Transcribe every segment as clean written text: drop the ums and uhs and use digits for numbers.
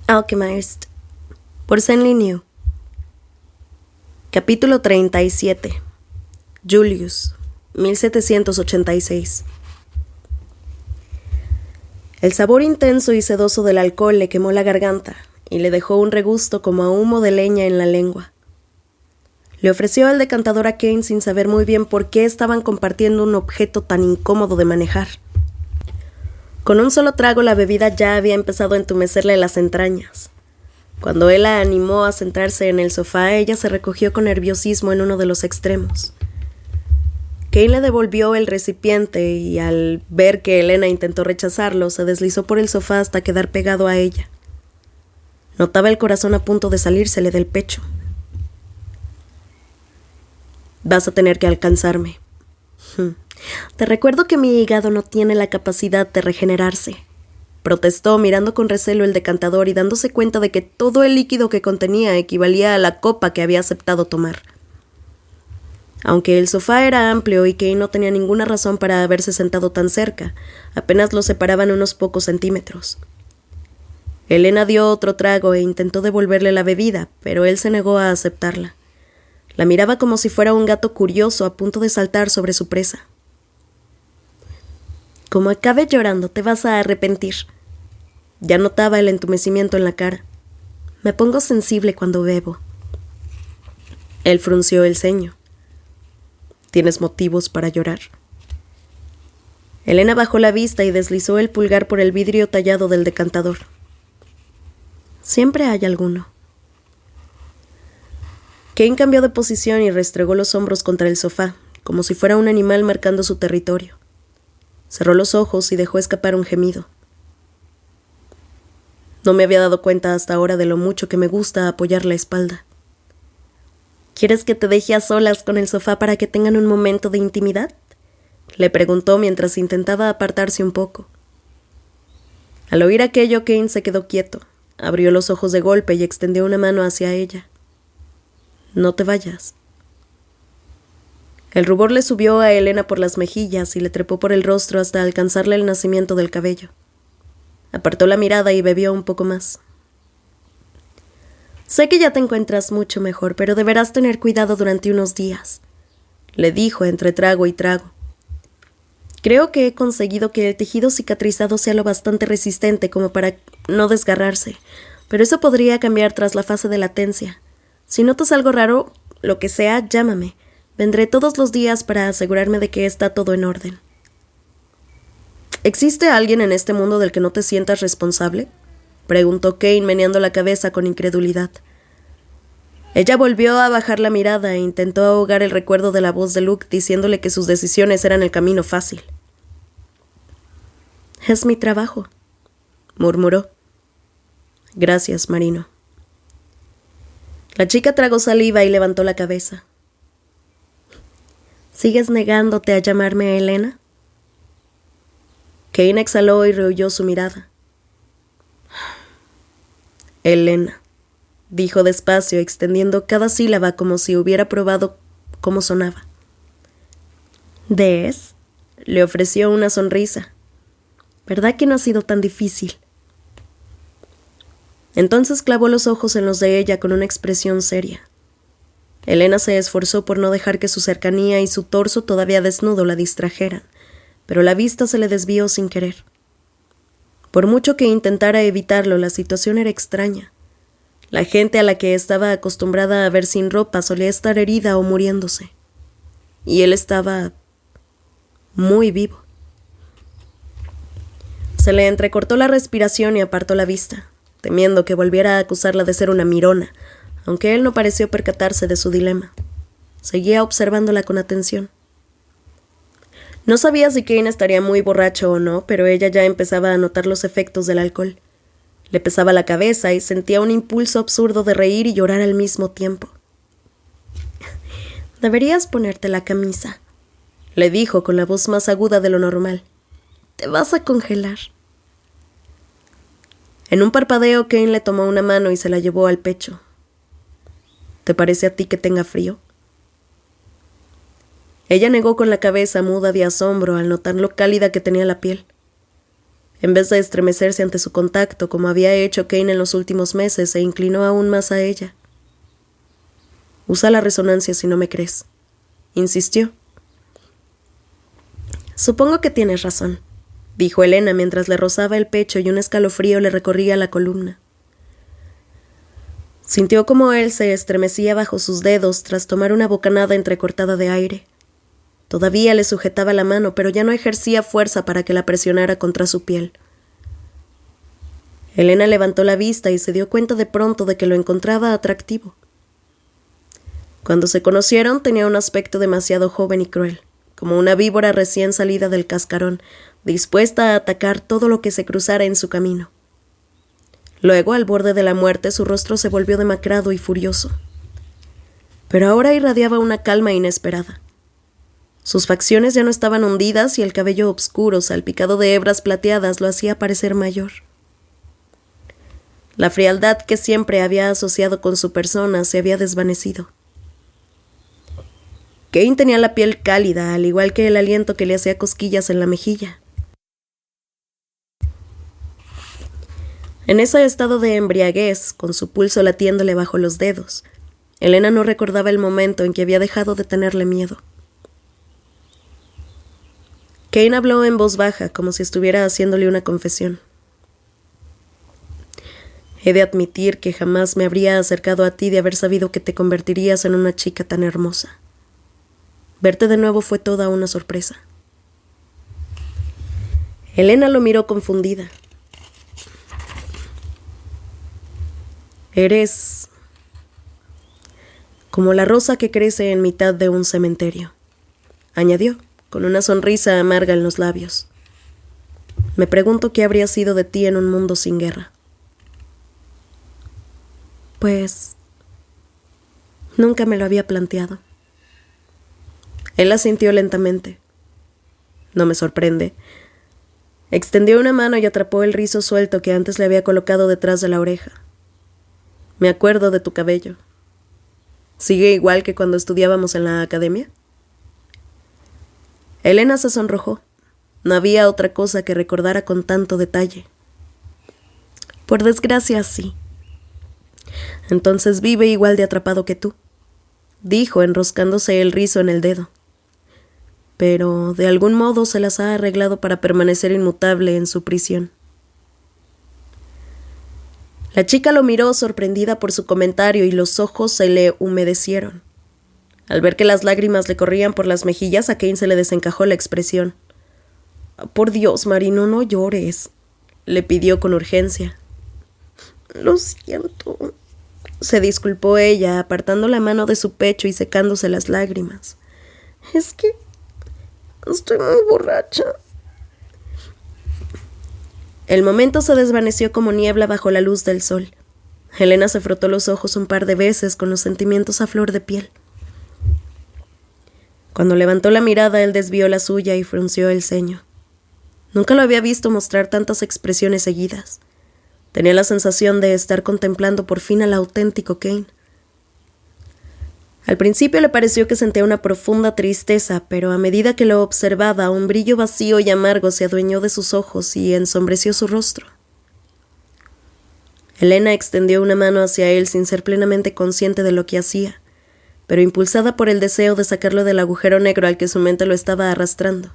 Alchemist, por Zenly New. Capítulo 37. Julius, 1786. El sabor intenso y sedoso del alcohol le quemó la garganta y le dejó un regusto como a humo de leña en la lengua. Le ofreció el decantador a Kane sin saber muy bien por qué estaban compartiendo un objeto tan incómodo de manejar. Con un solo trago la bebida ya había empezado a entumecerle las entrañas. Cuando él la animó a sentarse en el sofá, ella se recogió con nerviosismo en uno de los extremos. Kane le devolvió el recipiente y al ver que Elena intentó rechazarlo, se deslizó por el sofá hasta quedar pegado a ella. Notaba el corazón a punto de salírsele del pecho. «Vas a tener que alcanzarme. Te recuerdo que mi hígado no tiene la capacidad de regenerarse», protestó mirando con recelo el decantador y dándose cuenta de que todo el líquido que contenía equivalía a la copa que había aceptado tomar. Aunque el sofá era amplio y Kane no tenía ninguna razón para haberse sentado tan cerca, apenas lo separaban unos pocos centímetros. Elena dio otro trago e intentó devolverle la bebida, pero él se negó a aceptarla. La miraba como si fuera un gato curioso a punto de saltar sobre su presa. «Como acabe llorando, te vas a arrepentir». Ya notaba el entumecimiento en la cara. «Me pongo sensible cuando bebo». Él frunció el ceño. «¿Tienes motivos para llorar?» Elena bajó la vista y deslizó el pulgar por el vidrio tallado del decantador. «Siempre hay alguno». Kane cambió de posición y restregó los hombros contra el sofá, como si fuera un animal marcando su territorio. Cerró los ojos y dejó escapar un gemido. «No me había dado cuenta hasta ahora de lo mucho que me gusta apoyar la espalda». «¿Quieres que te deje a solas con el sofá para que tengan un momento de intimidad?», le preguntó mientras intentaba apartarse un poco. Al oír aquello, Kane se quedó quieto, abrió los ojos de golpe y extendió una mano hacia ella. «No te vayas». El rubor le subió a Elena por las mejillas y le trepó por el rostro hasta alcanzarle el nacimiento del cabello. Apartó la mirada y bebió un poco más. «Sé que ya te encuentras mucho mejor, pero deberás tener cuidado durante unos días», le dijo entre trago y trago. «Creo que he conseguido que el tejido cicatrizado sea lo bastante resistente como para no desgarrarse, pero eso podría cambiar tras la fase de latencia. Si notas algo raro, lo que sea, llámame. Vendré todos los días para asegurarme de que está todo en orden». «¿Existe alguien en este mundo del que no te sientas responsable?», preguntó Kane meneando la cabeza con incredulidad. Ella volvió a bajar la mirada e intentó ahogar el recuerdo de la voz de Luke diciéndole que sus decisiones eran el camino fácil. «Es mi trabajo», murmuró. «Gracias, Marino». La chica tragó saliva y levantó la cabeza. «¿Sigues negándote a llamarme Elena?» Kane exhaló y rehuyó su mirada. «Elena», dijo despacio, extendiendo cada sílaba como si hubiera probado cómo sonaba. «¿Ves?», le ofreció una sonrisa. «¿Verdad que no ha sido tan difícil?». Entonces clavó los ojos en los de ella con una expresión seria. Elena se esforzó por no dejar que su cercanía y su torso todavía desnudo la distrajeran, pero la vista se le desvió sin querer. Por mucho que intentara evitarlo, la situación era extraña. La gente a la que estaba acostumbrada a ver sin ropa solía estar herida o muriéndose. Y él estaba muy vivo. Se le entrecortó la respiración y apartó la vista, temiendo que volviera a acusarla de ser una mirona, aunque él no pareció percatarse de su dilema. Seguía observándola con atención. No sabía si Kane estaría muy borracho o no, pero ella ya empezaba a notar los efectos del alcohol. Le pesaba la cabeza y sentía un impulso absurdo de reír y llorar al mismo tiempo. «Deberías ponerte la camisa», le dijo con la voz más aguda de lo normal. «Te vas a congelar». En un parpadeo, Kane le tomó una mano y se la llevó al pecho. «¿Te parece a ti que tenga frío?». Ella negó con la cabeza muda de asombro al notar lo cálida que tenía la piel. En vez de estremecerse ante su contacto, como había hecho Kane en los últimos meses, se inclinó aún más a ella. «Usa la resonancia si no me crees», insistió. «Supongo que tienes razón», dijo Elena mientras le rozaba el pecho y un escalofrío le recorría la columna. Sintió como él se estremecía bajo sus dedos tras tomar una bocanada entrecortada de aire. Todavía le sujetaba la mano, pero ya no ejercía fuerza para que la presionara contra su piel. Elena levantó la vista y se dio cuenta de pronto de que lo encontraba atractivo. Cuando se conocieron tenía un aspecto demasiado joven y cruel, como una víbora recién salida del cascarón, dispuesta a atacar todo lo que se cruzara en su camino. Luego, al borde de la muerte, su rostro se volvió demacrado y furioso. Pero ahora irradiaba una calma inesperada. Sus facciones ya no estaban hundidas y el cabello obscuro, salpicado de hebras plateadas, lo hacía parecer mayor. La frialdad que siempre había asociado con su persona se había desvanecido. Kane tenía la piel cálida, al igual que el aliento que le hacía cosquillas en la mejilla. En ese estado de embriaguez, con su pulso latiéndole bajo los dedos, Elena no recordaba el momento en que había dejado de tenerle miedo. Kane habló en voz baja, como si estuviera haciéndole una confesión. «He de admitir que jamás me habría acercado a ti de haber sabido que te convertirías en una chica tan hermosa. Verte de nuevo fue toda una sorpresa». Elena lo miró confundida. «Eres como la rosa que crece en mitad de un cementerio», añadió, con una sonrisa amarga en los labios. «Me pregunto qué habría sido de ti en un mundo sin guerra». «Pues nunca me lo había planteado». Él asintió lentamente. «No me sorprende». Extendió una mano y atrapó el rizo suelto que antes le había colocado detrás de la oreja. «Me acuerdo de tu cabello. ¿Sigue igual que cuando estudiábamos en la academia?» Elena se sonrojó. No había otra cosa que recordara con tanto detalle. «Por desgracia, sí». «Entonces vive igual de atrapado que tú», dijo, enroscándose el rizo en el dedo. «Pero de algún modo se las ha arreglado para permanecer inmutable en su prisión». La chica lo miró sorprendida por su comentario y los ojos se le humedecieron. Al ver que las lágrimas le corrían por las mejillas, a Kane se le desencajó la expresión. «Por Dios, Marino, no llores», le pidió con urgencia. «Lo siento», se disculpó ella, apartando la mano de su pecho y secándose las lágrimas. «Es que estoy muy borracha». El momento se desvaneció como niebla bajo la luz del sol. Elena se frotó los ojos un par de veces con los sentimientos a flor de piel. Cuando levantó la mirada, él desvió la suya y frunció el ceño. Nunca lo había visto mostrar tantas expresiones seguidas. Tenía la sensación de estar contemplando por fin al auténtico Kane. Al principio le pareció que sentía una profunda tristeza, pero a medida que lo observaba, un brillo vacío y amargo se adueñó de sus ojos y ensombreció su rostro. Elena extendió una mano hacia él sin ser plenamente consciente de lo que hacía, pero impulsada por el deseo de sacarlo del agujero negro al que su mente lo estaba arrastrando.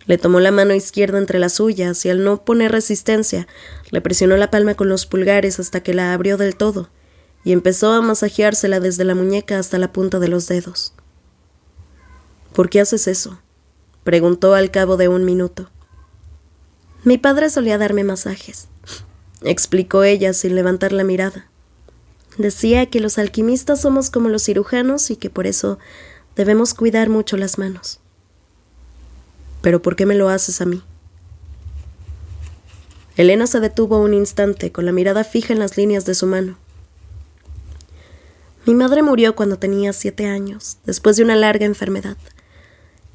Le tomó la mano izquierda entre las suyas y al no poner resistencia, le presionó la palma con los pulgares hasta que la abrió del todo, y empezó a masajeársela desde la muñeca hasta la punta de los dedos. «¿Por qué haces eso?», preguntó al cabo de un minuto. «Mi padre solía darme masajes», explicó ella sin levantar la mirada. «Decía que los alquimistas somos como los cirujanos y que por eso debemos cuidar mucho las manos». «¿Pero por qué me lo haces a mí?». Elena se detuvo un instante, con la mirada fija en las líneas de su mano. «Mi madre murió cuando tenía 7 años, después de una larga enfermedad.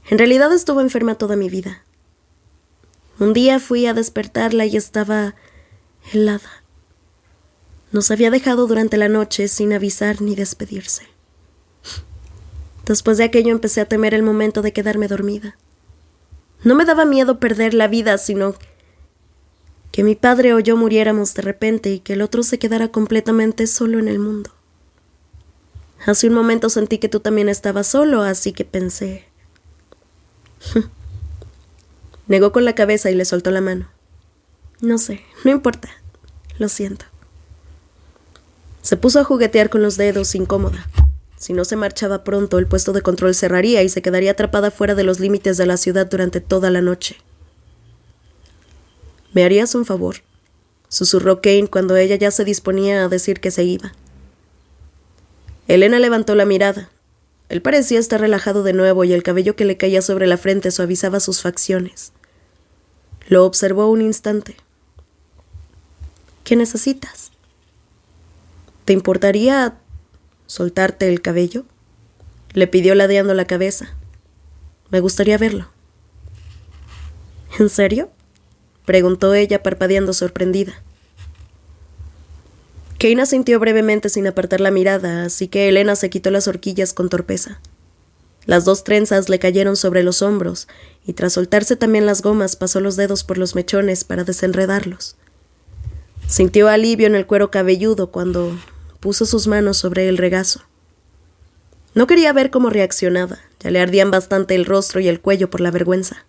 En realidad estuvo enferma toda mi vida. Un día fui a despertarla y estaba helada. Nos había dejado durante la noche sin avisar ni despedirse. Después de aquello empecé a temer el momento de quedarme dormida. No me daba miedo perder la vida, sino Que mi padre o yo muriéramos de repente y que el otro se quedara completamente solo en el mundo. Hace un momento sentí que tú también estabas solo, así que pensé... Negó con la cabeza y le soltó la mano. No sé, no importa. Lo siento. Se puso a juguetear con los dedos, incómoda. Si no se marchaba pronto, el puesto de control cerraría y se quedaría atrapada fuera de los límites de la ciudad durante toda la noche. ¿Me harías un favor?, susurró Kane cuando ella ya se disponía a decir que se iba. Elena levantó la mirada. Él parecía estar relajado de nuevo y el cabello que le caía sobre la frente suavizaba sus facciones. Lo observó un instante. ¿Qué necesitas? ¿Te importaría soltarte el cabello?, le pidió ladeando la cabeza. Me gustaría verlo. ¿En serio?, preguntó ella parpadeando sorprendida. Kane asintió brevemente sin apartar la mirada, así que Elena se quitó las horquillas con torpeza. Las 2 trenzas le cayeron sobre los hombros, y tras soltarse también las gomas pasó los dedos por los mechones para desenredarlos. Sintió alivio en el cuero cabelludo cuando puso sus manos sobre el regazo. No quería ver cómo reaccionaba, ya le ardían bastante el rostro y el cuello por la vergüenza.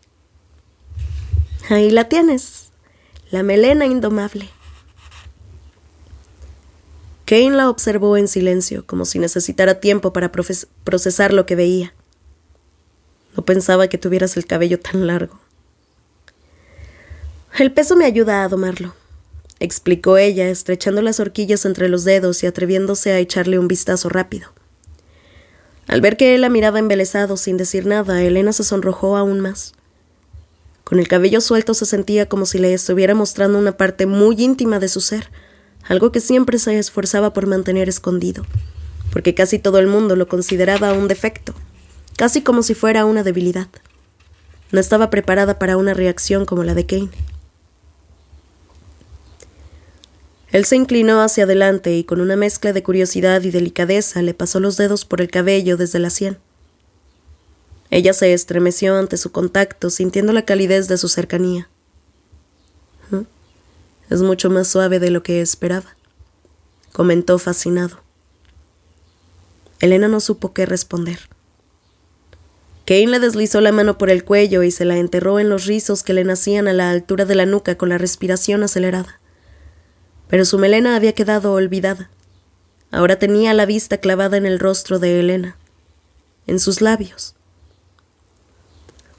Ahí la tienes, la melena indomable. Kane la observó en silencio, como si necesitara tiempo para procesar lo que veía. No pensaba que tuvieras el cabello tan largo. El peso me ayuda a domarlo, explicó ella, estrechando las horquillas entre los dedos y atreviéndose a echarle un vistazo rápido. Al ver que él la miraba embelesado sin decir nada, Elena se sonrojó aún más. Con el cabello suelto se sentía como si le estuviera mostrando una parte muy íntima de su ser, algo que siempre se esforzaba por mantener escondido, porque casi todo el mundo lo consideraba un defecto, casi como si fuera una debilidad. No estaba preparada para una reacción como la de Kane. Él se inclinó hacia adelante y con una mezcla de curiosidad y delicadeza le pasó los dedos por el cabello desde la sien. Ella se estremeció ante su contacto, sintiendo la calidez de su cercanía. Es mucho más suave de lo que esperaba, comentó fascinado. Elena no supo qué responder. Kane le deslizó la mano por el cuello y se la enterró en los rizos que le nacían a la altura de la nuca con la respiración acelerada. Pero su melena había quedado olvidada. Ahora tenía la vista clavada en el rostro de Elena, en sus labios.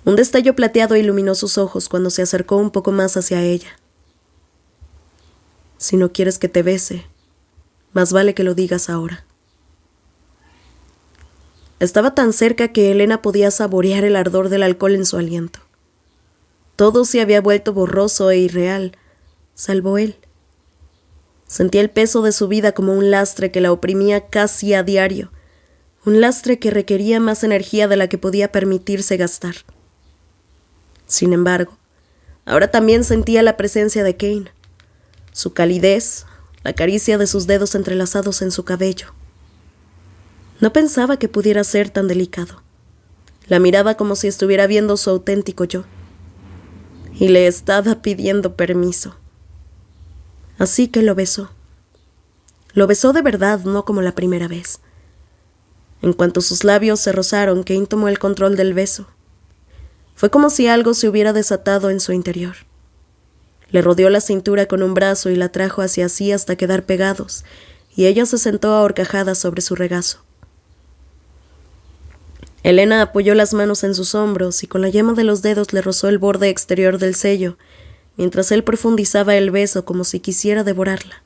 Un destello plateado iluminó sus ojos cuando se acercó un poco más hacia ella. Si no quieres que te bese, más vale que lo digas ahora. Estaba tan cerca que Elena podía saborear el ardor del alcohol en su aliento. Todo se había vuelto borroso e irreal, salvo él. Sentía el peso de su vida como un lastre que la oprimía casi a diario, un lastre que requería más energía de la que podía permitirse gastar. Sin embargo, ahora también sentía la presencia de Kane, su calidez, la caricia de sus dedos entrelazados en su cabello. No pensaba que pudiera ser tan delicado. La miraba como si estuviera viendo su auténtico yo. Y le estaba pidiendo permiso. Así que lo besó. Lo besó de verdad, no como la primera vez. En cuanto sus labios se rozaron, Kane tomó el control del beso. Fue como si algo se hubiera desatado en su interior. Le rodeó la cintura con un brazo y la trajo hacia sí hasta quedar pegados, y ella se sentó a horcajadas sobre su regazo. Elena apoyó las manos en sus hombros y con la yema de los dedos le rozó el borde exterior del sello, mientras él profundizaba el beso como si quisiera devorarla.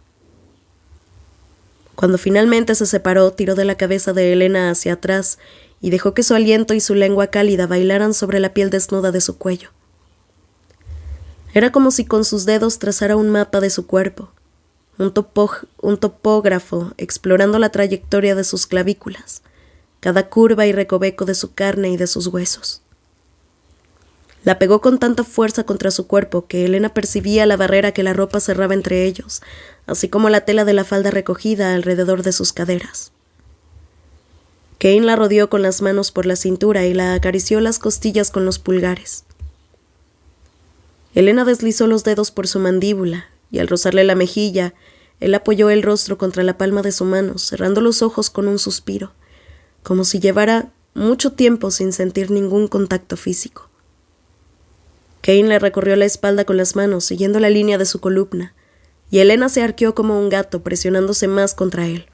Cuando finalmente se separó, tiró de la cabeza de Elena hacia atrás y dejó que su aliento y su lengua cálida bailaran sobre la piel desnuda de su cuello. Era como si con sus dedos trazara un mapa de su cuerpo, un topógrafo explorando la trayectoria de sus clavículas, cada curva y recoveco de su carne y de sus huesos. La pegó con tanta fuerza contra su cuerpo que Elena percibía la barrera que la ropa cerraba entre ellos, así como la tela de la falda recogida alrededor de sus caderas. Kane la rodeó con las manos por la cintura y la acarició las costillas con los pulgares. Elena deslizó los dedos por su mandíbula, y al rozarle la mejilla, él apoyó el rostro contra la palma de su mano, cerrando los ojos con un suspiro, como si llevara mucho tiempo sin sentir ningún contacto físico. Kane le recorrió la espalda con las manos, siguiendo la línea de su columna, y Elena se arqueó como un gato, presionándose más contra él.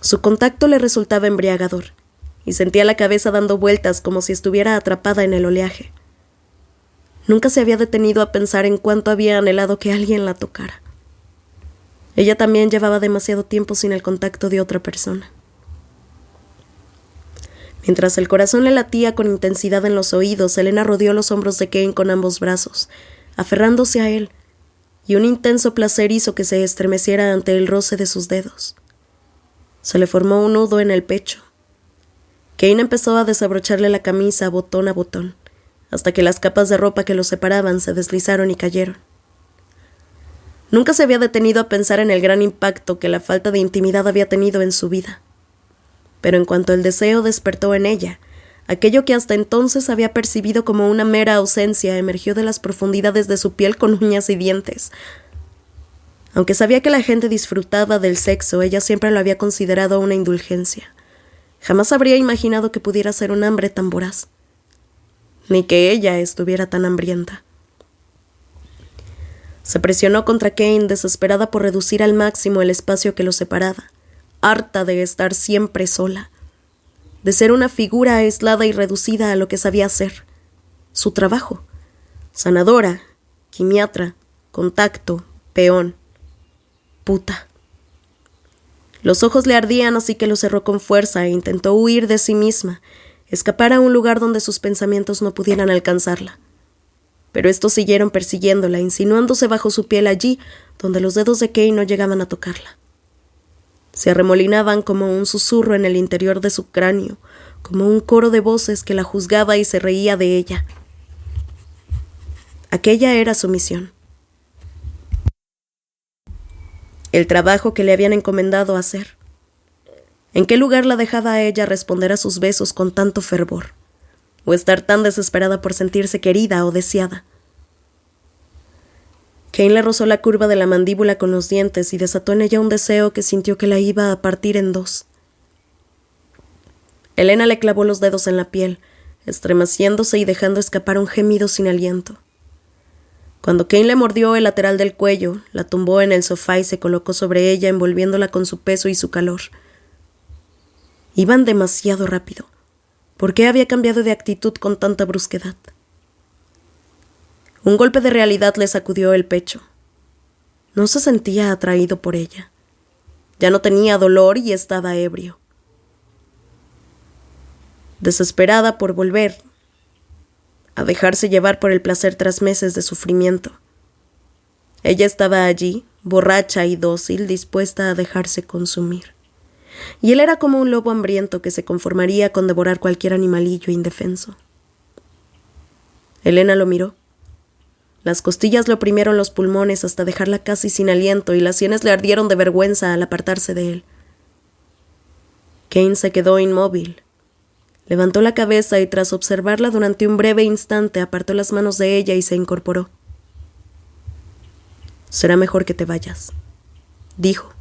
Su contacto le resultaba embriagador, y sentía la cabeza dando vueltas como si estuviera atrapada en el oleaje. Nunca se había detenido a pensar en cuánto había anhelado que alguien la tocara. Ella también llevaba demasiado tiempo sin el contacto de otra persona. Mientras el corazón le latía con intensidad en los oídos, Elena rodeó los hombros de Kane con ambos brazos, aferrándose a él, y un intenso placer hizo que se estremeciera ante el roce de sus dedos. Se le formó un nudo en el pecho. Kane empezó a desabrocharle la camisa botón a botón, hasta que las capas de ropa que los separaban se deslizaron y cayeron. Nunca se había detenido a pensar en el gran impacto que la falta de intimidad había tenido en su vida. Pero en cuanto el deseo despertó en ella, aquello que hasta entonces había percibido como una mera ausencia emergió de las profundidades de su piel con uñas y dientes. Aunque sabía que la gente disfrutaba del sexo, ella siempre lo había considerado una indulgencia. Jamás habría imaginado que pudiera ser un hambre tan voraz, ni que ella estuviera tan hambrienta. Se presionó contra Kane, desesperada por reducir al máximo el espacio que los separaba, harta de estar siempre sola, de ser una figura aislada y reducida a lo que sabía hacer, su trabajo: sanadora, quimiatra, contacto, peón, puta. Los ojos le ardían, así que los cerró con fuerza e intentó huir de sí misma, escapar a un lugar donde sus pensamientos no pudieran alcanzarla. Pero estos siguieron persiguiéndola, insinuándose bajo su piel allí donde los dedos de Kane no llegaban a tocarla. Se arremolinaban como un susurro en el interior de su cráneo, como un coro de voces que la juzgaba y se reía de ella. Aquella era su misión. El trabajo que le habían encomendado hacer. ¿En qué lugar la dejaba a ella responder a sus besos con tanto fervor? ¿O estar tan desesperada por sentirse querida o deseada? Kane le rozó la curva de la mandíbula con los dientes y desató en ella un deseo que sintió que la iba a partir en dos. Elena le clavó los dedos en la piel, estremeciéndose y dejando escapar un gemido sin aliento. Cuando Kane le mordió el lateral del cuello, la tumbó en el sofá y se colocó sobre ella, envolviéndola con su peso y su calor. Iban demasiado rápido. ¿Por qué había cambiado de actitud con tanta brusquedad? Un golpe de realidad le sacudió el pecho. No se sentía atraído por ella. Ya no tenía dolor y estaba ebrio. Desesperada por volver a dejarse llevar por el placer tras meses de sufrimiento. Ella estaba allí, borracha y dócil, dispuesta a dejarse consumir. Y él era como un lobo hambriento que se conformaría con devorar cualquier animalillo indefenso. Elena lo miró. Las costillas le oprimieron los pulmones hasta dejarla casi sin aliento y las sienes le ardieron de vergüenza al apartarse de él. Kane se quedó inmóvil. Levantó la cabeza y tras observarla durante un breve instante apartó las manos de ella y se incorporó. «Será mejor que te vayas», dijo.